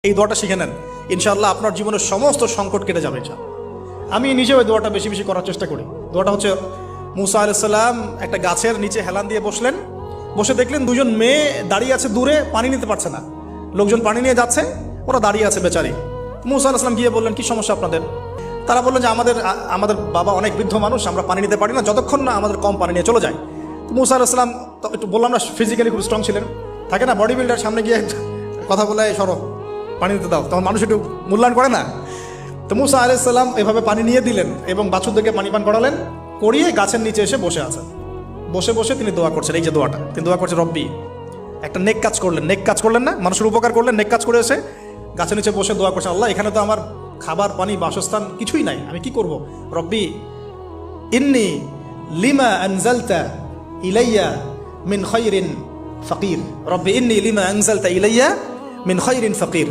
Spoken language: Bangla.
এই দোয়াটা শিখে নেন, ইনশাআল্লাহ আপনার জীবনের সমস্ত সংকট কেটে যাবে। আমি নিজেও এই দোয়াটা বেশি বেশি করার চেষ্টা করি। দোয়াটা হচ্ছে, মুসা আলাইহিস সালাম একটা গাছের নিচে হেলান দিয়ে বসলেন, বসে দেখলেন দুজন মেয়ে দাঁড়িয়ে আছে দূরে, পানি নিতে পারছে না, লোকজন পানি নিয়ে যাচ্ছে, ওরা দাঁড়িয়ে আছে বেচারি। মুসা আলাইহিস সালাম গিয়ে বললেন, কি সমস্যা আপনাদের? তারা বললেন যে আমাদের বাবা অনেক বৃদ্ধ মানুষ, আমরা পানি নিতে পারি না যতক্ষণ না আমাদের কম পানি নিয়ে চলে যায়। তো মুসা আলাইহিস সালাম তো একটু বললাম না, ফিজিক্যালি খুব স্ট্রং ছিলেন, থাকে না বডি বিল্ডার, সামনে গিয়ে কথা বলে সরো পানি দিতে দাও, তখন মানুষ একটু মূল্যায়ন করে না। তো মুসা আলাইহিস সালাম এভাবে পানি নিয়ে দিলেন এবং বাছুরদেরকে পানি পান করালেন, করিয়ে গাছের নিচে এসে বসে আছেন। বসে বসে তিনি দোয়া করছেন, এই যে দোয়াটা তিনি দোয়া করছেন, রব্বি, একটা নেক কাজ করলেন না, মানুষের উপকার করলেন, নেক কাজ করে এসে গাছের নিচে বসে দোয়া করছেন, আল্লাহ এখানে তো আমার খাবার পানি বাসস্থান কিছুই নাই, আমি কি করব? রব্বি ইন্নি লিমা আনজালতা ইলাইয়া মিন খায়রিন ফাকির, রব্বি ইন্নি লিমা আনজালতা ইলাইয়া মিন খায়রিন ফাকির।